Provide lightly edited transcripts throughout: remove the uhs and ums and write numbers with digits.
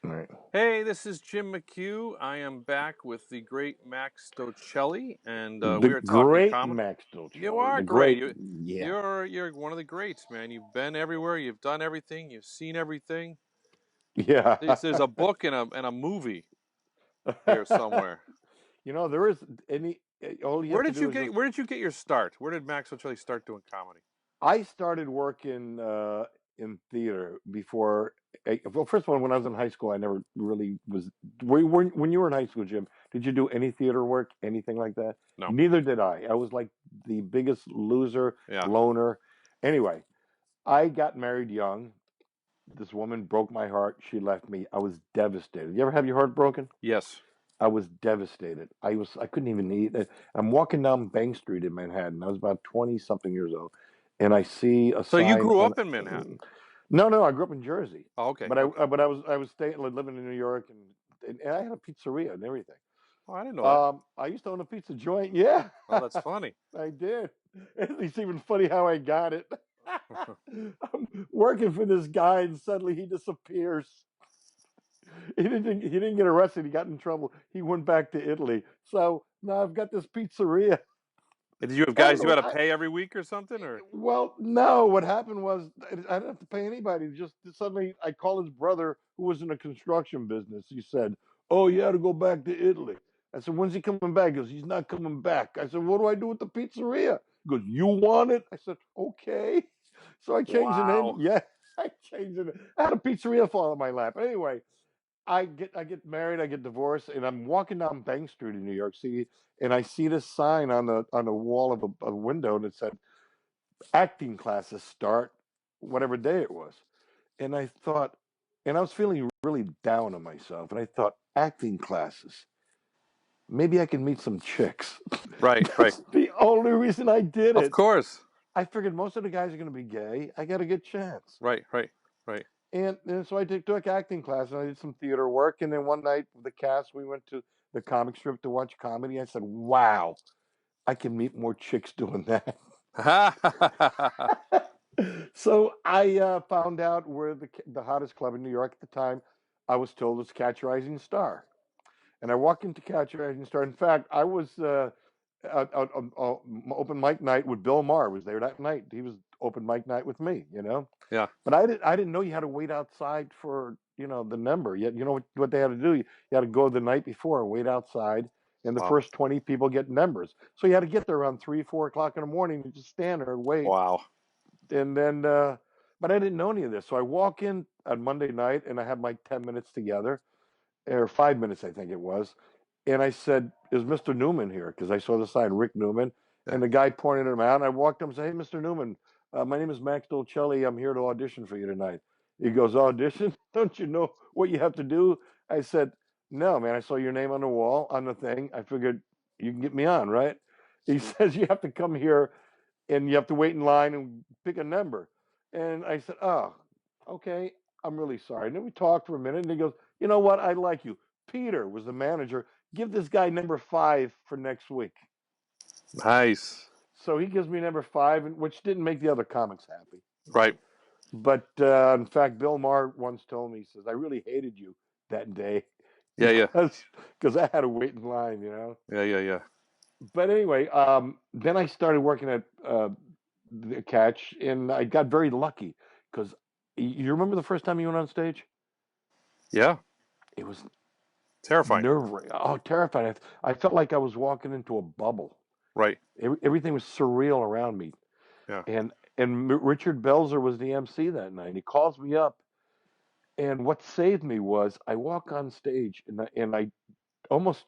All right. Hey, this is Jim McCue. I am back with the great Max Dolcelli, and we The are talking great comedy. Max You Dolcelli. are The great. great, You, yeah. you're one of the greats, man. You've been everywhere. You've done everything. You've seen everything. Yeah. There's a book and a movie here somewhere. There is all you have to do is just. Where did you get your start? Where did Max Dolcelli start doing comedy? I started working in theater before. Well, first of all, when I was in high school, I never really was. When you were in high school, Jim, did you do any theater work, anything like that? No. Neither did I. I was like the biggest loser, Yeah. loner. Anyway, I got married young. This woman broke my heart. She left me. I was devastated. You ever have your heart broken? Yes. I was devastated. I couldn't even eat. I'm walking down Bank Street in Manhattan. I was about 20 something years old, and I see a So you sign grew on. up in Manhattan. No, I grew up in Jersey, Oh, okay. but Okay. I was staying living in New York, and I had a pizzeria and everything. Oh, I didn't know that. I used to own a pizza joint. Yeah, Oh, that's funny. I did. It's even funny how I got it. I'm working for this guy, and suddenly he disappears. He didn't get arrested. He got in trouble. He went back to Italy. So now I've got this pizzeria. Did you have I don't guys you had know. to pay every week or something, or? Well, no. What happened was I didn't have to pay anybody. Just suddenly I called his brother who was in the construction business. He said, "Oh, you had to go back to Italy." I said, "When's he coming back?" He goes, "He's not coming back." I said, "What do I do with the pizzeria?" He goes, "You want it?" I said, "Okay." So I changed the name. Wow. Yeah, I changed it. I had a pizzeria fall in my lap. Anyway, I get married, I get divorced, and I'm walking down Bank Street in New York City, and I see this sign on the wall of a window that said acting classes start whatever day it was. And I thought, and I was feeling really down on myself, and I thought acting classes. Maybe I can meet some chicks. Right. Right. That's the only reason I did Of it. course. I figured most of the guys are going to be gay. I got a good chance. Right. Right. Right. And so I took acting class and I did some theater work. And then one night with the cast, we went to the comic strip to watch comedy. I said, wow, I can meet more chicks doing that. So I found out where the hottest club in New York at the time, I was told was Catch a Rising Star. And I walked into Catch a Rising Star. In fact, I was open mic night with Bill Maher was there that night. He was open mic night with me. Yeah. But I didn't know you had to wait outside for the number. Yet you know what they had to do. You had to go the night before and wait outside, and the Wow. first 20 people get numbers. So you had to get there around 3, 4 o'clock in the morning and just stand there and wait. Wow. And then, but I didn't know any of this. So I walk in on Monday night and I have my 10 minutes together, or 5 minutes I think it was, and I said, "Is Mr. Newman here?" Because I saw the sign, Rick Newman, Yeah. and the guy pointed him out. And I walked up and said, "Hey, Mr. Newman, my name is Max Dolcelli. I'm here to audition for you tonight." He goes, "Audition? Don't you know what you have to do?" I said, "No, man. I saw your name on the wall on the thing. I figured you can get me on, right?" He says, "You have to come here and you have to wait in line and pick a number." And I said, "Oh, okay. I'm really sorry." And then we talked for a minute, and he goes, "You know what? I like you." Peter was the manager. "Give this guy number 5 for next week." Nice. So he gives me number 5, which didn't make the other comics happy. Right. But in fact, Bill Maher once told me, he says, "I really hated you that day Yeah. Yeah. because I had to wait in line." Yeah. Yeah. Yeah. But anyway, then I started working at the Catch, and I got very lucky because you remember the first time you went on stage? Yeah. It was Terrifying. nerve-wracking. Oh, terrifying. I felt like I was walking into a bubble. Right. Everything was surreal around me. Yeah. And Richard Belzer was the MC that night. He calls me up, and what saved me was I walk on stage and I almost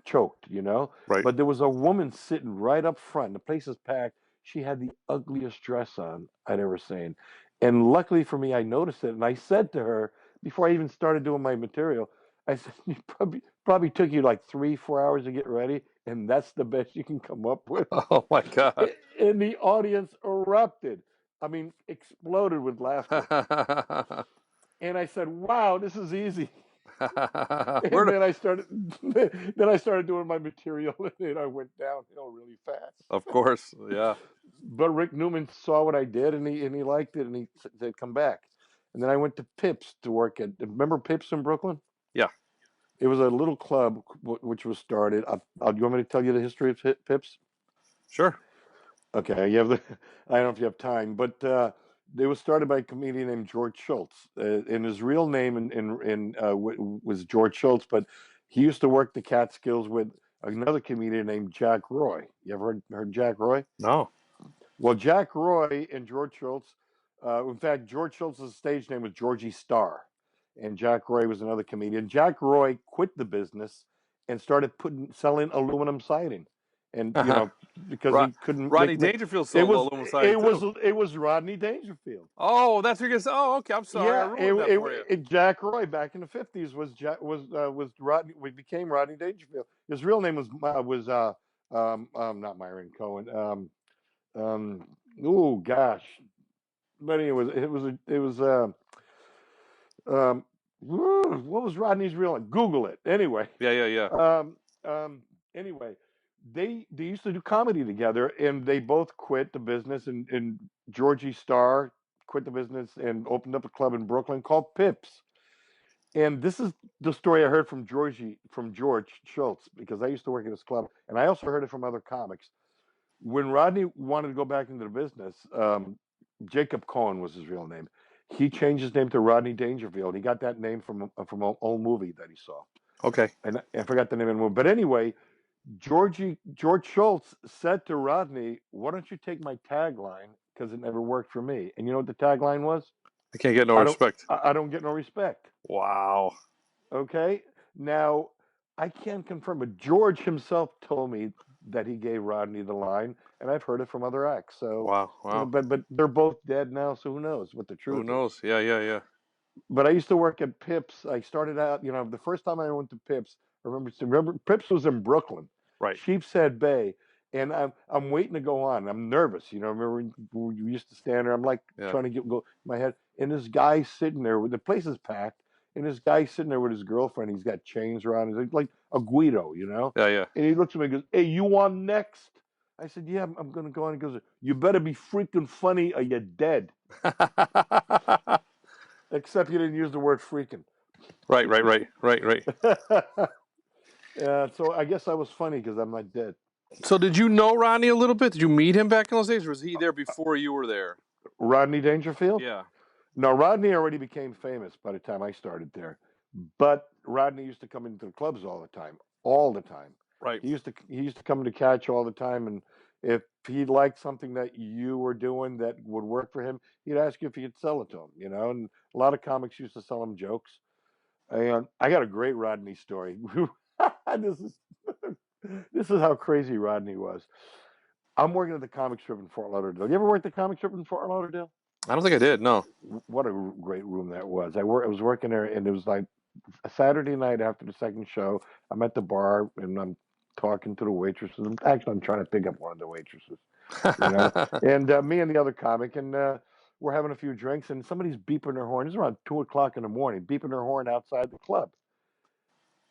choked. Right. But there was a woman sitting right up front. The place is packed. She had the ugliest dress on I'd ever seen. And luckily for me, I noticed it. And I said to her, before I even started doing my material, I said, "You probably took you like 3, 4 hours to get ready, and that's the best you can come up with." Oh my God. And the audience erupted. I mean, exploded with laughter. And I said, "Wow, this is easy." Where And do, then I started doing my material, and then I went downhill really fast. of course. Yeah. But Rick Newman saw what I did, and he liked it, and he said, "Come back." And then I went to Pips to work at. Remember Pips in Brooklyn? Yeah. It was a little club which was started. You want me to tell you the history of Pips? Sure. Okay, you have the. I don't know if you have time, but it was started by a comedian named George Schultz, and his real name was George Schultz, but he used to work the Catskills with another comedian named Jack Roy. You ever heard Jack Roy? No. Well, Jack Roy and George Schultz. In fact, George Schultz's stage name was Georgie Starr, and Jack Roy was another comedian. Jack Roy quit the business and started selling aluminum siding, and because he couldn't Rodney make Dangerfield it sold was aluminum siding too. it was Rodney Dangerfield. Oh, that's what you're gonna say. Oh, okay. I'm sorry. I Yeah, ruined that for you. Jack Roy back in the 50s was Rodney. We became Rodney Dangerfield. His real name was not Myron Cohen. Oh gosh, but anyway, it was what was Rodney's real name? Google it. Anyway, Yeah. um, anyway, they used to do comedy together, and they both quit the business. And Georgie Starr quit the business and opened up a club in Brooklyn called Pips. And this is the story I heard from George Schultz, because I used to work at his club, and I also heard it from other comics. When Rodney wanted to go back into the business, Jacob Cohen was his real name. He changed his name to Rodney Dangerfield. He got that name from an old movie that he saw. Okay. And I forgot the name of the movie. But anyway, George Schultz said to Rodney, "Why don't you take my tagline? Because it never worked for me." And you know what the tagline was? I can't get no respect. I don't get no respect. Wow. Okay. Now, I can't confirm, but George himself told me that he gave Rodney the line, and I've heard it from other acts. So, Wow. but they're both dead now, so who knows what the truth Who knows? is? Yeah. But I used to work at Pips. I started out, the first time I went to Pips, I remember Pips was in Brooklyn, Right. Sheepshead Bay, and I'm waiting to go on. I'm nervous, Remember we used to stand there. I'm like trying to go in my head, and this guy sitting there. The place is packed, and this guy sitting there with his girlfriend. He's got chains around. He's like a Guido, Yeah. And he looks at me and goes, "Hey, you on next?" I said, "Yeah, I'm going to go on." He goes, "You better be freaking funny, or you're dead." Except you didn't use the word freaking. Right. So I guess I was funny because I'm not dead. So did you know Rodney a little bit? Did you meet him back in those days, or was he there before you were there? Rodney Dangerfield? Yeah. No, Rodney already became famous by the time I started there. But Rodney used to come into the clubs all the time. All the time. Right. He used to come to Catch all the time, and if he liked something that you were doing that would work for him, he'd ask you if you could sell it to him, And a lot of comics used to sell him jokes. And I got a great Rodney story. this is this is how crazy Rodney was. I'm working at the comic strip in Fort Lauderdale. You ever worked at the comic strip in Fort Lauderdale? I don't think I did. No. What a great room that was. I was working there, and it was like a Saturday night after the second show. I'm at the bar, and I'm talking to the waitresses. Actually, I'm trying to pick up one of the waitresses, And me and the other comic, and we're having a few drinks, and somebody's beeping their horn. It's around 2 o'clock in the morning, beeping their horn outside the club.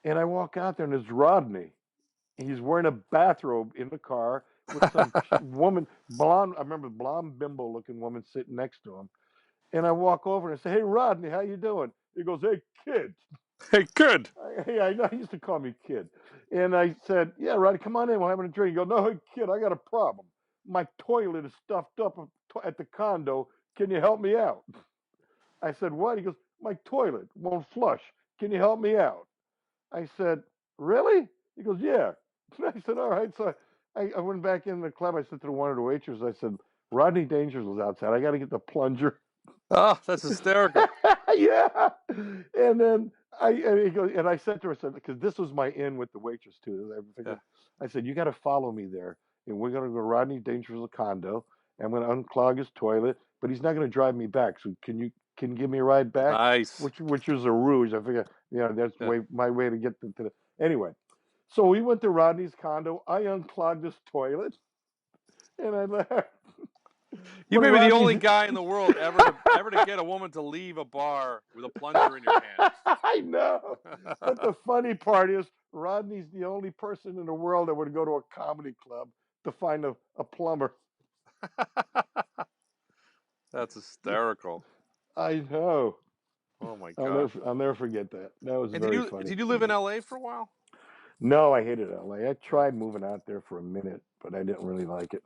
And I walk out there, and it's Rodney. He's wearing a bathrobe in the car with some woman, blonde. I remember blonde bimbo-looking woman sitting next to him. And I walk over and I say, "Hey, Rodney, how you doing?" He goes, "Hey, kid." Hey, good. Hey, I know he used to call me kid. And I said, "Yeah, Rodney, come on in. We're having a drink." He goes, "No, hey, kid, I got a problem. My toilet is stuffed up at the condo. Can you help me out?" I said, "What?" He goes, "My toilet won't flush. Can you help me out?" I said, "Really?" He goes, "Yeah." I said, "All right." So I went back in the club. I said to one of the waitresses, I said, "Rodney Dangerfield was outside. I got to get the plunger." Oh, that's hysterical. Yeah. And then he goes, and I said to her, because this was my in with the waitress too. I said, "You got to follow me there, and we're going to go to Rodney Dangerfield's condo, and I'm going to unclog his toilet, but he's not going to drive me back. So can you give me a ride back?" Nice. Which was a ruse. I figured, that's Yeah. my way to get to the. Anyway, so we went to Rodney's condo. I unclogged his toilet, and I left. You But may be the Rodney's only guy in the world ever to get a woman to leave a bar with a plunger in your hand. I know. But the funny part is, Rodney's the only person in the world that would go to a comedy club to find a plumber. That's hysterical. I know. Oh my gosh. I'll never forget that. That was And very funny. did you live in LA for a while? No, I hated LA. I tried moving out there for a minute, but I didn't really like it.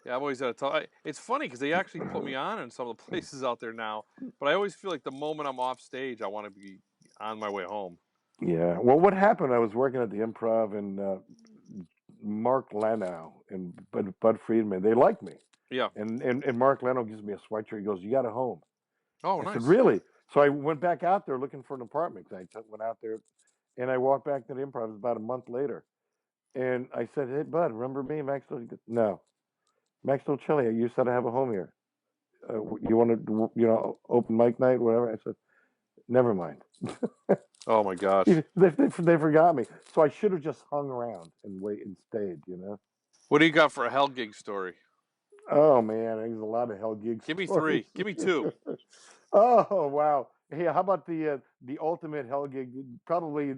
Yeah, I've always had a tough. It's funny because they actually put me on in some of the places out there now, but I always feel like the moment I'm off stage, I want to be on my way home. Yeah. Well, what happened? I was working at the Improv, and Mark Lanow and Bud Friedman, they liked me. Yeah. And Mark Lanow gives me a sweatshirt. He goes, "You got a home." Oh, I said, nice. "Really?" So I went back out there looking for an apartment. Went out there, and I walked back to the Improv. It was about a month later, and I said, "Hey, Bud, remember me, Max?" He goes, "No, Max Dolcelli. You said I have a home here. You want to, open mic night, whatever." I said, "Never mind." Oh my gosh. They forgot me. So I should have just hung around and wait and stayed. What do you got for a hell gig story? Oh man, there's a lot of hell gig Give me stories. 3. Give me 2. Oh wow. Hey, how about the ultimate hell gig, probably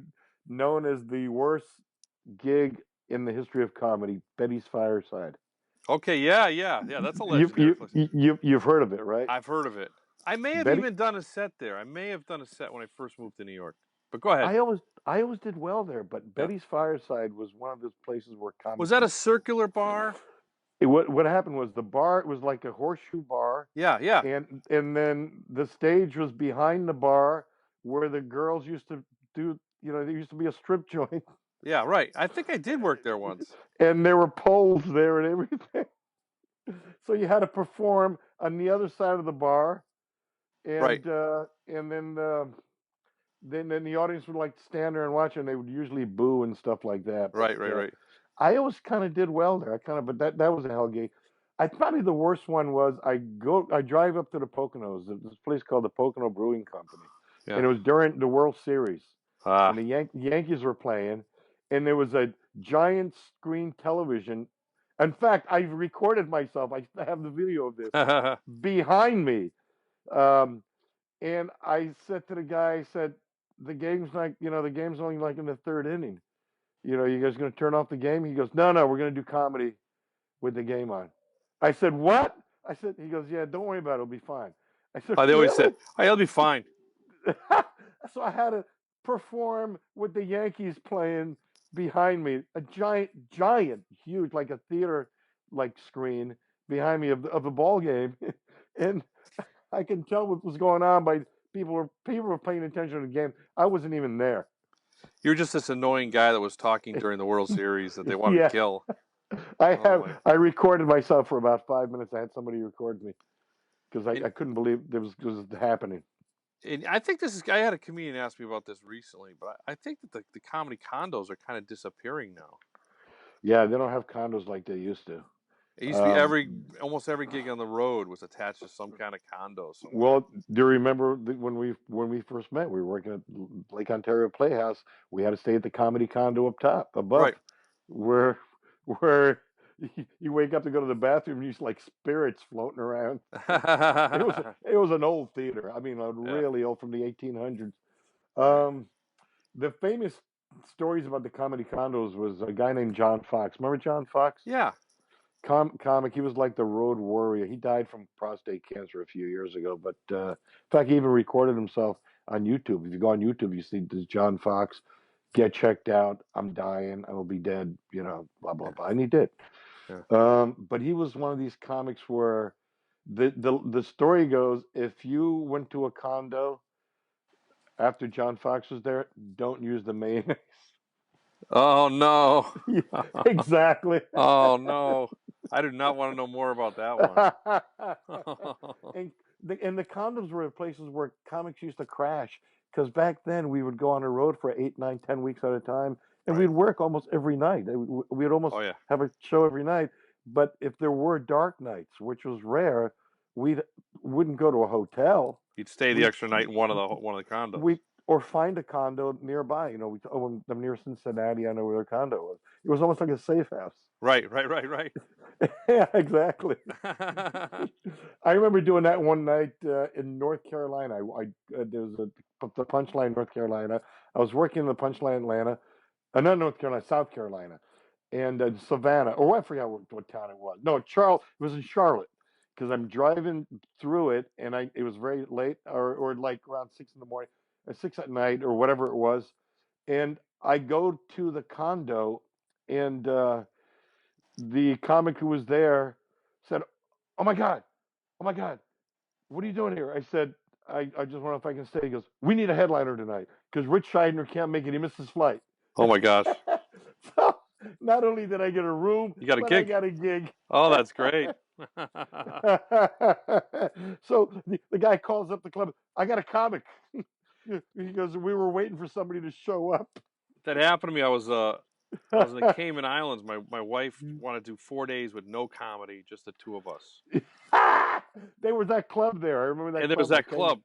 known as the worst gig in the history of comedy, Betty's Fireside. Okay. Yeah. That's a You legendary you place. you've heard of it, right? I've heard of it. I may have Betty even done a set there. I may have done a set when I first moved to New York. But go ahead. I always did well there, but Yeah. Betty's Fireside was one of those places where Was comics that a would. circular bar? What happened was the bar, it was like a horseshoe bar, Yeah. and then the stage was behind the bar where the girls used to do. There used to be a strip joint, Yeah, right. I think I did work there once. and there were poles there and everything. So you had to perform on the other side of the bar, Right. and then the audience would like stand there and watch, and they would usually boo and stuff like that. But Right. I always kind of did well there. But that was a hell gig. I probably the worst one was I drive up to the Poconos. There's this place called the Pocono Brewing Company, Yeah. and it was during the World Series, Ah. and the Yankees were playing, and there was a giant screen television. In fact, I recorded myself. I have the video of this behind me. Um, and I said to the guy, I said, the game's only like in the third inning. You guys going to turn off the game? He goes, no, we're going to do comedy with the game on. I said, what? He goes, yeah, don't worry about it. It'll be fine. I said, They always really? said, "Oh, you'll be fine." So I had to perform with the Yankees playing behind me, a giant, huge, like a theater like screen behind me of the ball game. And I can tell what was going on by people were paying attention to the game. I wasn't even there. You're just this annoying guy that was talking during the World Series that they wanted to Yeah, kill. I Oh have. my. I recorded myself for about 5 minutes. I had somebody record me because And, I couldn't believe it was happening. and I think this is. I had a comedian ask me about this recently, but I think that the comedy condos are kind of disappearing now. Yeah, they don't have condos like they used to. It used to be Um, almost every gig on the road was attached to some kind of condo somewhere. well, do you remember when we first met? We were working at Lake Ontario Playhouse. We had to stay at the comedy condo up top, above, Right. where where you wake up to go to the bathroom and you see like spirits floating around. It was an old theater. I mean, a Yeah. really old, from the 1800s. Right. Um, the famous stories about the comedy condos was a guy named John Fox. Remember John Fox? Yeah. Comic. He was like the road warrior. He died from prostate cancer a few years ago. But in fact, he even recorded himself on YouTube. If you go on YouTube, you see this John Fox, get checked out. I'm dying. I will be dead. Blah blah Yeah. blah. And he did. Yeah. But he was one of these comics where the story goes, if you went to a condo after John Fox was there, don't use the mayonnaise. Oh no. Exactly. Oh no. I do not want to know more about that one. and the condoms were places where comics used to crash, because back then we would go on the road for 8, 9, 10 weeks at a time, and Right. we'd work almost every night. We'd almost Oh yeah. have a show every night. But if there were dark nights, which was rare, we wouldn't go to a hotel. You'd stay the We extra night in one of the condos. we or find a condo nearby. I'm near Cincinnati. I know where their condo was. It was almost like a safe house. Right. Yeah, exactly. I remember doing that one night in North Carolina. There was the Punchline, North Carolina. I was working in the Punchline, Atlanta, not North Carolina, South Carolina, and Savannah, or I forgot what town it was. No, Charles. It was in Charlotte, because I'm driving through it, and it was very late, or like around 6 in the morning, or 6 at night, or whatever it was, and I go to the condo, and the comic who was there said, "Oh my God, oh my God, what are you doing here?" I said, I just wonder if I can stay. He goes, "We need a headliner tonight because Rich Scheidner can't make it. He missed his flight." Oh my gosh. So not only did I get a room, You got a but I gig? got a gig. Oh, that's great. So the guy calls up the club. I got a comic. He goes, "We were waiting for somebody to show up." That happened to me. I was in the Cayman Islands. My wife wanted to do 4 days with no comedy, just the two of us. There was that club there. I remember that And there club. was that Okay. club.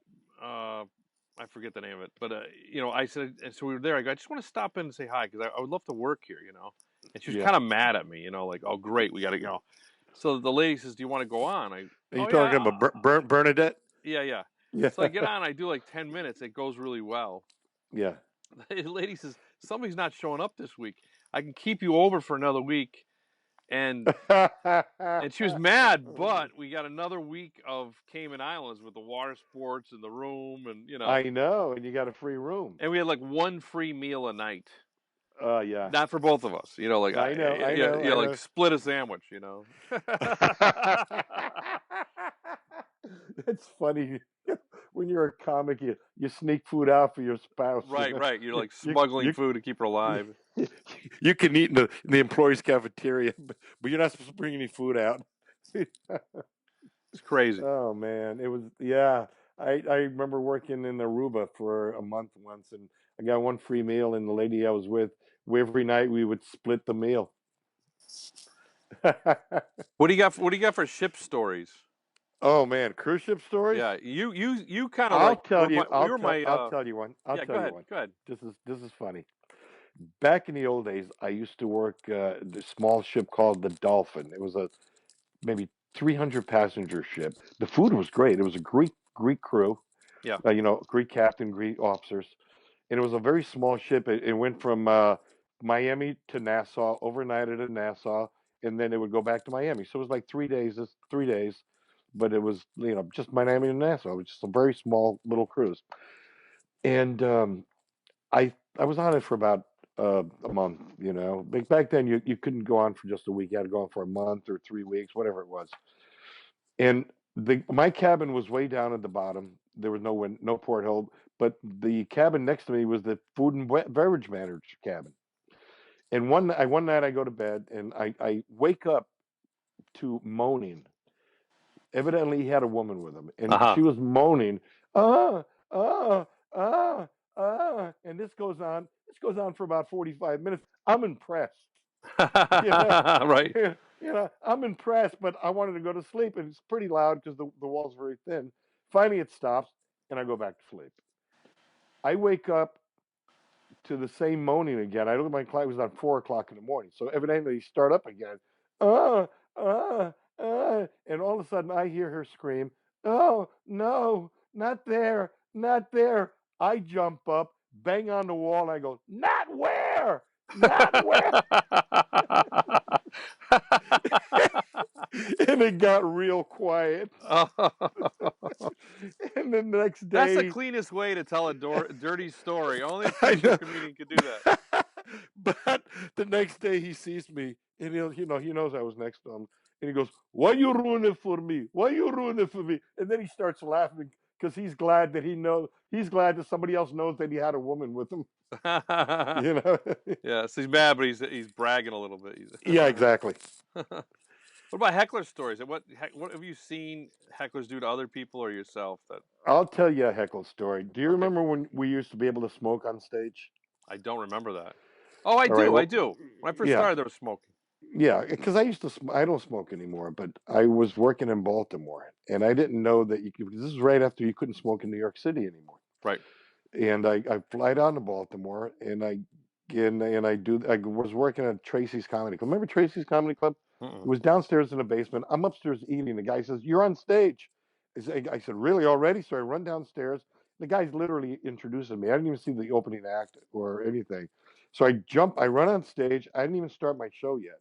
I forget the name of it, but I said, and so we were there. I go, I just want to stop in and say hi because I would love to work here, And she was Yeah. kind of mad at me, like, oh great, we got to. So the lady says, "Do you want to go on?" Are you Oh talking yeah, about Bernadette? yeah, yeah. Yeah. So I get on. I do like 10 minutes. It goes really well. Yeah. The lady says, "Somebody's not showing up this week. I can keep you over for another week." And she was mad, but we got another week of Cayman Islands with the water sports and the room, and I know, and you got a free room. and we had like one free meal a night, Yeah. not for both of us, like I know, I know, I like know. split a sandwich, It's funny. When you're a comic, you sneak food out for your spouse. Right, right. You're like You, smuggling you, food to keep her alive. you can eat in the employee's cafeteria, but you're not supposed to bring any food out. It's crazy. Oh man, it was, yeah. I remember working in Aruba for a month once, and I got one free meal, and the lady I was with, every night we would split the meal. What do you got? What do you got for ship stories? Oh man, cruise ship stories. Yeah, you kind of I'll like tell you. you were my I'll tell you one. I'll yeah. Go tell you ahead, one. go ahead. This is funny. Back in the old days, I used to work the small ship called the Dolphin. It was a maybe 300 passenger ship. The food was great. It was a Greek crew. Yeah. Greek captain, Greek officers, and it was a very small ship. It went from Miami to Nassau, overnighted in Nassau, and then it would go back to Miami. So it was like 3 days. It's 3 days, but it was just Miami and Nassau. It was just a very small little cruise, and I was on it for about a month. Back then you couldn't go on for just a week. You had to go on for a month or 3 weeks, whatever it was. And my cabin was way down at the bottom. There was no porthole, but the cabin next to me was the food and beverage manager cabin. And one night I go to bed and I wake up to moaning. Evidently, he had a woman with him, and Uh she was moaning, ah, ah, ah, and this goes on. This goes on for about 45 minutes. I'm impressed. You know, huh. Right. I'm impressed, but I wanted to go to sleep, and it's pretty loud because the wall's very thin. Finally, it stops, and I go back to sleep. I wake up to the same moaning again. I look at my clock; it was at 4 o'clock in the morning. So evidently, start up again. Ah, and all of a sudden, I hear her scream, "Oh no, not there, not there!" I jump up, bang on the wall, and I go, "Not where? Not where?" And it got real quiet. And the next That's the day, cleanest way to tell a dirty story. Only a I true know, comedian could do that. but the next day he sees me, and he knows I was next to him, and he goes, "Why you ruin it for me? Why you ruin it for me?" And then he starts laughing because he's glad that somebody else knows that he had a woman with him. You know? Yeah, so he's mad, but he's bragging a little bit. Yeah, exactly. What about heckler stories? What have you seen hecklers do to other people or yourself? That I'll tell you a heckle story. Do you okay? remember when we used to be able to smoke on stage? I don't remember that. Oh, I All right. do. I Well, do. When I first yeah. started, there was smoking. Yeah, because I don't smoke anymore, but I was working in Baltimore, and I didn't know that you could. This is right after you couldn't smoke in New York City anymore. Right. And I fly down to Baltimore, and I was working at Tracy's Comedy Club. Remember Tracy's Comedy Club? It Mm-mm. was downstairs in the basement. I'm upstairs eating. The guy says, "You're on stage." I said, "Really already?" So I run downstairs. The guy's literally introducing me. I didn't even see the opening act or anything. So I run on stage. I didn't even start my show yet.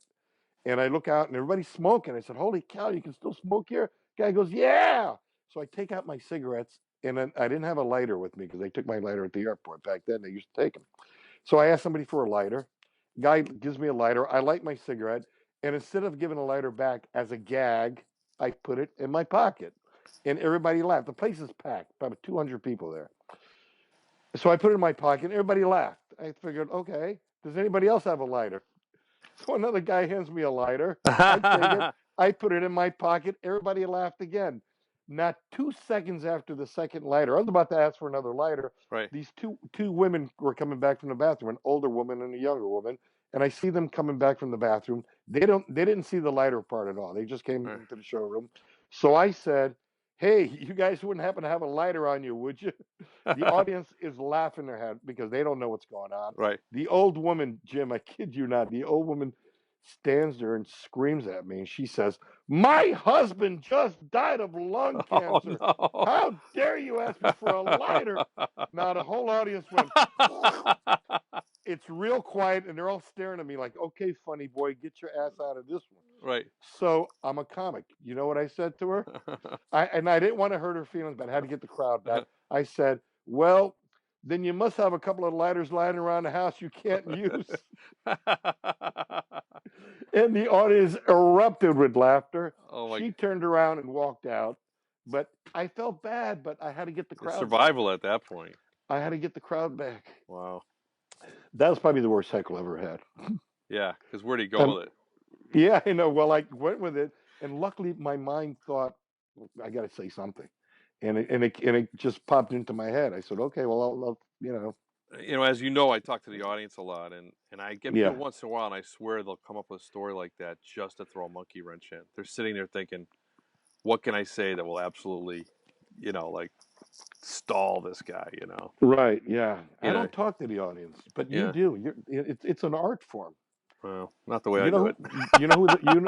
And I look out and everybody's smoking. I said, "Holy cow, you can still smoke here?" Guy goes, yeah. So I take out my cigarettes, and then I didn't have a lighter with me because they took my lighter at the airport back then. They used to take them. So I asked somebody for a lighter. Guy gives me a lighter. I light my cigarette, and instead of giving a lighter back as a gag, I put it in my pocket, and everybody laughed. The place is packed, probably 200 people there. So I put it in my pocket, and everybody laughed. I figured, okay, does anybody else have a lighter? So another guy hands me a lighter. I take it. I put it in my pocket. Everybody laughed again. Not 2 seconds after the second lighter, I was about to ask for another lighter. Right. These two women were coming back from the bathroom, an older woman and a younger woman, and I see them coming back from the bathroom. They didn't see the lighter part at all. They just came Right. into the showroom. So I said, "Hey, you guys wouldn't happen to have a lighter on you, would you?" The audience is laughing their head because they don't know what's going on. Right. The old woman, Jim, I kid you not, the old woman stands there and screams at me, and she says, "My husband just died of lung cancer. Oh, no. How dare you ask me for a lighter?" Now the whole audience went, it's real quiet, and they're all staring at me like, "Okay, funny boy, get your ass out of this one." Right. So I'm a comic. You know what I said to her? I didn't want to hurt her feelings, but I had to get the crowd back. I said, "Well, then you must have a couple of lighters lying around the house you can't use." And the audience erupted with laughter. Oh my! She turned around and walked out. But I felt bad, but I had to get the crowd Survival back. at that point. I had to get the crowd back. Wow. That was probably the worst heckle I ever had. Yeah, because where'd he go with it? Yeah, I know. Well, I went with it, and luckily my mind thought, I got to say something, and it just popped into my head. I said, okay, well, I'll As you know, I talk to the audience a lot, and I get Yeah. people once in a while, and I swear they'll come up with a story like that just to throw a monkey wrench in. They're sitting there thinking, what can I say that will absolutely, like stall this guy, Right. Yeah. I You know, don't talk to the audience, but you yeah. do. It's an art form. Well, not the way I You do know, it. you know who the, you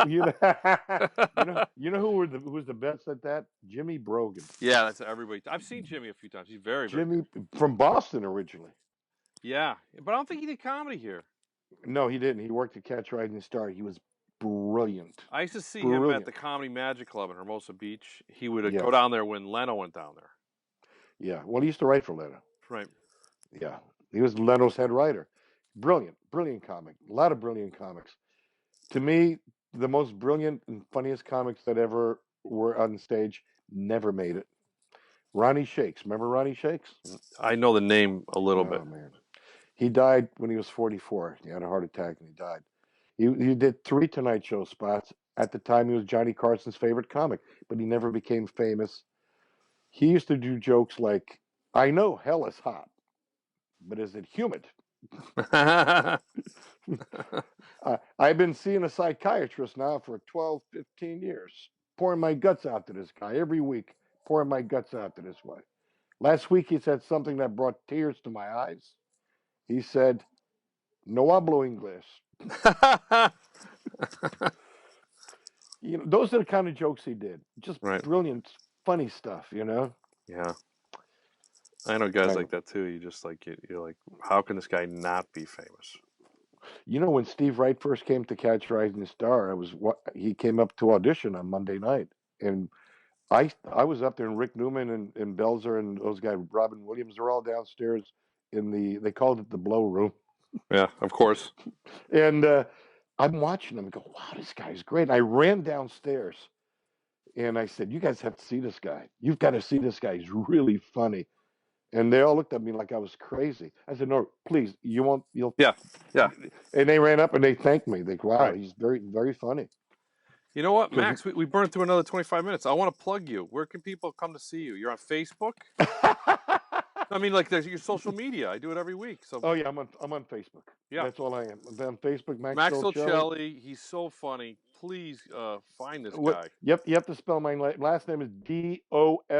know you know who was the best at that? Jimmy Brogan. Yeah, that's everybody. I've seen Jimmy a few times. He's very, very Jimmy good. from Boston originally. Yeah, but I don't think he did comedy here. No, he didn't. He worked at Catch Rising Star. He was brilliant. I used to see him Brilliant. at the Comedy Magic Club in Hermosa Beach. He would Yeah. go down there when Leno went down there. Yeah. Well, he used to write for Leno. Right. Yeah. He was Leno's head writer. Brilliant. Brilliant comic. A lot of brilliant comics. To me, the most brilliant and funniest comics that ever were on stage never made it. Ronnie Shakes. Remember Ronnie Shakes? I know the name a little bit. Oh, man. He died when he was 44. He had a heart attack and he died. He did 3 Tonight Show spots. At the time, he was Johnny Carson's favorite comic, but he never became famous. He used to do jokes like, "I know hell is hot, but is it humid? I've been seeing a psychiatrist now for 12, 15 years, pouring my guts out to this guy every week, pouring my guts out to this way." Last week, he said something that brought tears to my eyes. He said, "No hablo inglés." Those are the kind of jokes he did. Just Right. brilliant, funny stuff, Yeah. I know guys like that too. You just you're like, how can this guy not be famous? When Steve Wright first came to Catch Rising Star, he came up to audition on Monday night, and I was up there, and Rick Newman and Belzer and those guys, Robin Williams, are all downstairs in they called it the Blow Room. Yeah, of course. And I'm watching him and go, wow, this guy's great. And I ran downstairs and I said, you guys have to see this guy. You've got to see this guy. He's really funny. And they all looked at me like I was crazy. I said, no, please, you'll. Yeah. And they ran up and they thanked me. They go, wow, Right. He's very, very funny. You know what, Max? We burned through another 25 minutes. I want to plug you. Where can people come to see you? You're on Facebook? I mean, like there's your social media. I do it every week. So. Oh yeah, I'm on Facebook. Yeah, that's all I am. I'm on Facebook. Max Dolcelli. He's so funny. Please find this guy. Yep, you have to spell my last name is Dolcelli.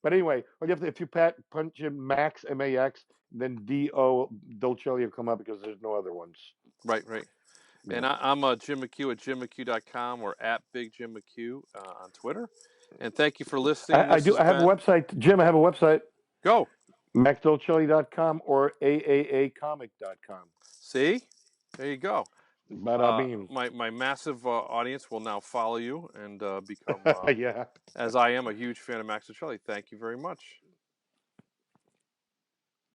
But anyway, if you punch in Max MAX, then Dolcelli will come up because there's no other ones. Right. Yeah. And I'm Jim McCue at jimmccue.com or at Big Jim McCue on Twitter. And thank you for listening. I have a website, Jim. I have a website. Go. MaxDolcelli.com or AAAcomic.com. See? There you go. Bada bing. My massive audience will now follow you and become, Yeah. as I am, a huge fan of Max Dolcelli. Thank you very much.